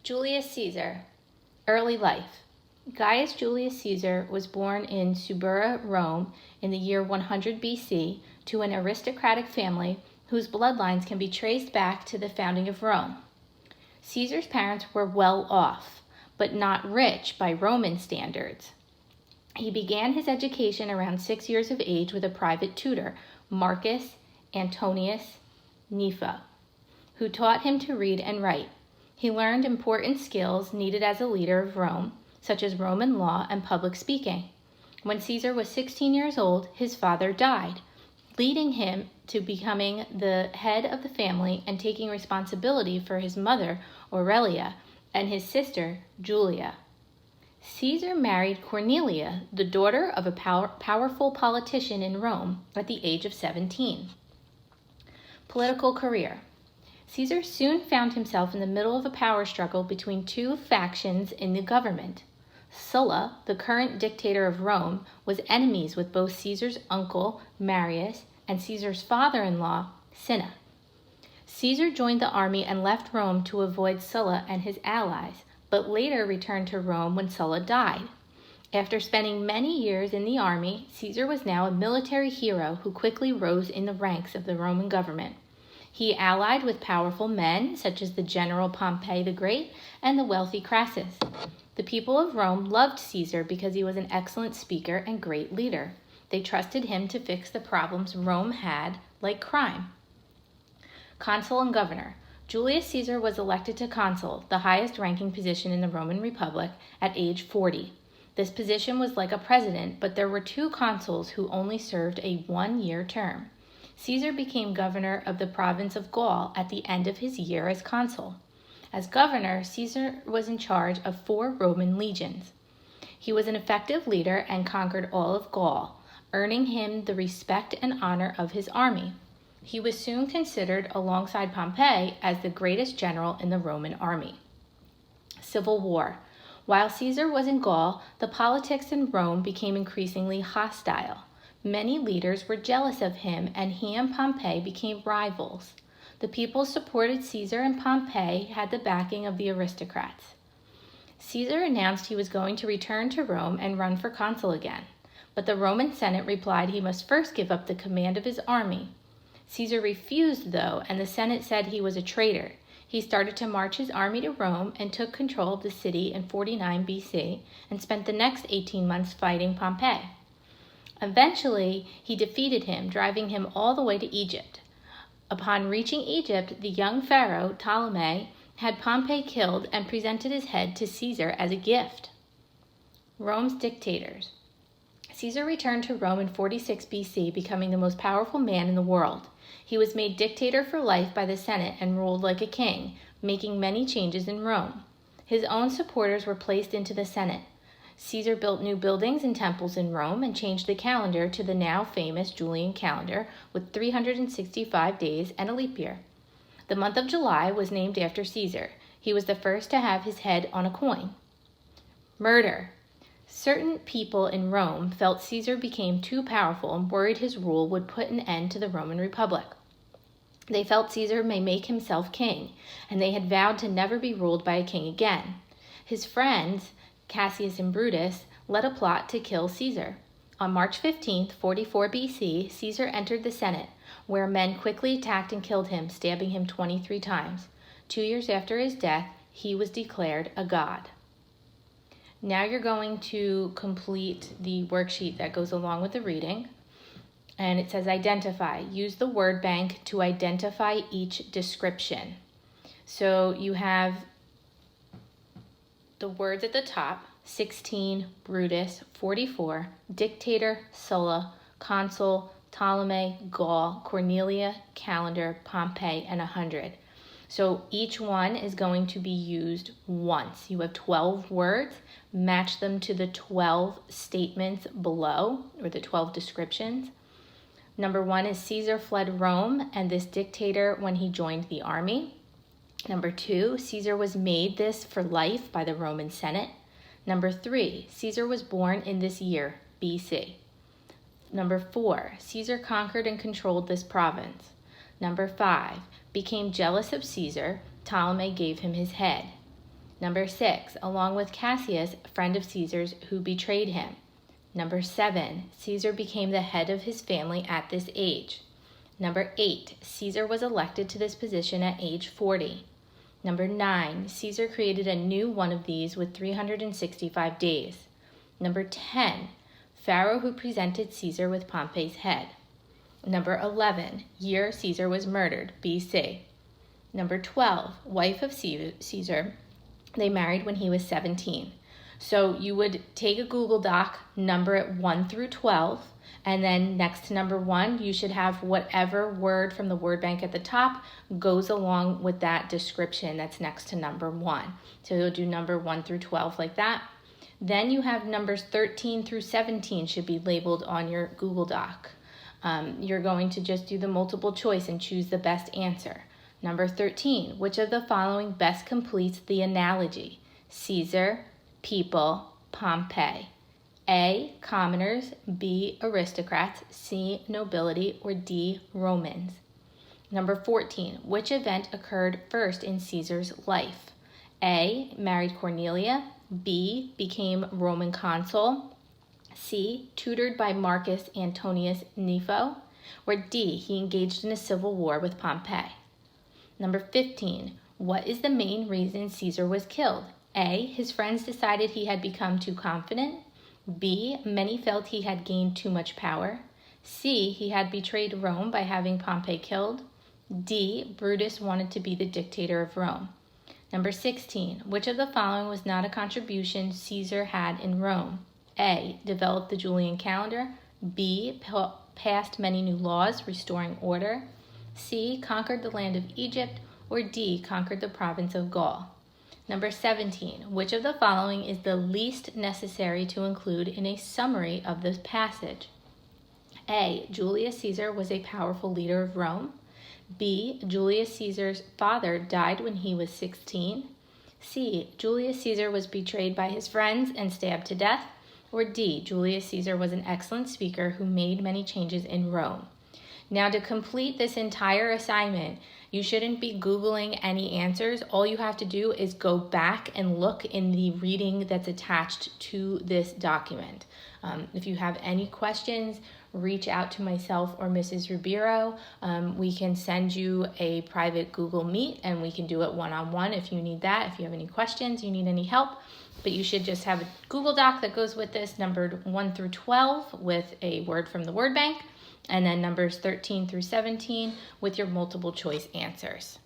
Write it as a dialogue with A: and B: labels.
A: Julius Caesar. Early life. Gaius Julius Caesar was born in Subura, Rome, in the year 100 BC to an aristocratic family whose bloodlines can be traced back to the founding of Rome. Caesar's parents were well off, but not rich by Roman standards. He began his education around 6 years of age with a private tutor, Marcus Antonius Nepho, who taught him to read and write. He learned important skills needed as a leader of Rome, such as Roman law and public speaking. When Caesar was 16 years old, his father died, leading him to becoming the head of the family and taking responsibility for his mother, Aurelia, and his sister, Julia. Caesar married Cornelia, the daughter of a powerful politician in Rome, at the age of 17. Political career. Caesar soon found himself in the middle of a power struggle between two factions in the government. Sulla, the current dictator of Rome, was enemies with both Caesar's uncle, Marius, and Caesar's father-in-law, Cinna. Caesar joined the army and left Rome to avoid Sulla and his allies, but later returned to Rome when Sulla died. After spending many years in the army, Caesar was now a military hero who quickly rose in the ranks of the Roman government. He allied with powerful men, such as the general Pompey the Great and the wealthy Crassus. The people of Rome loved Caesar because he was an excellent speaker and great leader. They trusted him to fix the problems Rome had, like crime. Consul and governor. Julius Caesar was elected to consul, the highest-ranking position in the Roman Republic, at age 40. This position was like a president, but there were two consuls who only served a one-year term. Caesar became governor of the province of Gaul at the end of his year as consul. As governor, Caesar was in charge of 4 Roman legions. He was an effective leader and conquered all of Gaul, earning him the respect and honor of his army. He was soon considered, alongside Pompey, as the greatest general in the Roman army. Civil War. While Caesar was in Gaul, the politics in Rome became increasingly hostile. Many leaders were jealous of him, and he and Pompey became rivals. The people supported Caesar, and Pompey had the backing of the aristocrats. Caesar announced he was going to return to Rome and run for consul again, but the Roman Senate replied he must first give up the command of his army. Caesar refused, though, and the Senate said he was a traitor. He started to march his army to Rome and took control of the city in 49 BC and spent the next 18 months fighting Pompey. Eventually, he defeated him, driving him all the way to Egypt. Upon reaching Egypt, the young pharaoh, Ptolemy, had Pompey killed and presented his head to Caesar as a gift. Rome's dictators. Caesar returned to Rome in 46 BC, becoming the most powerful man in the world. He was made dictator for life by the Senate and ruled like a king, making many changes in Rome. His own supporters were placed into the Senate. Caesar built new buildings and temples in Rome and changed the calendar to the now famous Julian calendar with 365 days and a leap year. The month of July was named after Caesar. He was the first to have his head on a coin. Murder. Certain people in Rome felt Caesar became too powerful and worried his rule would put an end to the Roman Republic. They felt Caesar may make himself king, and they had vowed to never be ruled by a king again. His friends, Cassius and Brutus, led a plot to kill Caesar. On March 15, 44 BC, Caesar entered the Senate, where men quickly attacked and killed him, stabbing him 23 times. 2 years after his death, he was declared a god. Now you're going to complete the worksheet that goes along with the reading. And it says identify. Use the word bank to identify each description. So you have the words at the top: 16, Brutus; 44, dictator, Sulla; consul, Ptolemy; Gaul, Cornelia; calendar, Pompey; and 100. So each one is going to be used once. You have 12 words. Match them to the 12 statements below, or the 12 descriptions. Number 1 is Caesar fled Rome and this dictator when he joined the army. Number 2, Caesar was made this for life by the Roman Senate. Number 3, Caesar was born in this year, BC. Number 4, Caesar conquered and controlled this province. Number 5, became jealous of Caesar, Ptolemy gave him his head. Number 6, along with Cassius, a friend of Caesar's who betrayed him. Number 7, Caesar became the head of his family at this age. Number 8, Caesar was elected to this position at age 40. Number 9, Caesar created a new one of these with 365 days. Number 10, Pharaoh who presented Caesar with Pompey's head. Number 11, year Caesar was murdered, BC. Number 12, wife of Caesar, they married when he was 17. So you would take a Google Doc, number it 1 through 12, and then next to number 1, you should have whatever word from the word bank at the top goes along with that description that's next to number 1. So you'll do number 1 through 12 like that. Then you have numbers 13 through 17 should be labeled on your Google Doc. You're going to just do the multiple choice and choose the best answer. Number 13, which of the following best completes the analogy? Caesar, people, Pompey. A, commoners, B, aristocrats, C, nobility, or D, Romans. Number 14, which event occurred first in Caesar's life? A, married Cornelia, B, became Roman consul, C, tutored by Marcus Antonius Nero, or D, he engaged in a civil war with Pompey. Number 15, what is the main reason Caesar was killed? A, his friends decided he had become too confident. B, many felt he had gained too much power. C, he had betrayed Rome by having Pompey killed. D, Brutus wanted to be the dictator of Rome. Number 16, which of the following was not a contribution Caesar had in Rome? A, developed the Julian calendar. B, passed many new laws restoring order. C, conquered the land of Egypt. Or D, conquered the province of Gaul. Number 17, which of the following is the least necessary to include in a summary of this passage? A, Julius Caesar was a powerful leader of Rome. B, Julius Caesar's father died when he was 16. C, Julius Caesar was betrayed by his friends and stabbed to death. Or D, Julius Caesar was an excellent speaker who made many changes in Rome. Now, to complete this entire assignment, you shouldn't be Googling any answers. All you have to do is go back and look in the reading that's attached to this document. If you have any questions, reach out to myself or Mrs. Ribeiro. We can send you a private Google Meet and we can do it one-on-one if you need that, if you have any questions, you need any help. But you should just have a Google Doc that goes with this, numbered 1 through 12 with a word from the word bank, and then numbers 13 through 17 with your multiple choice answers.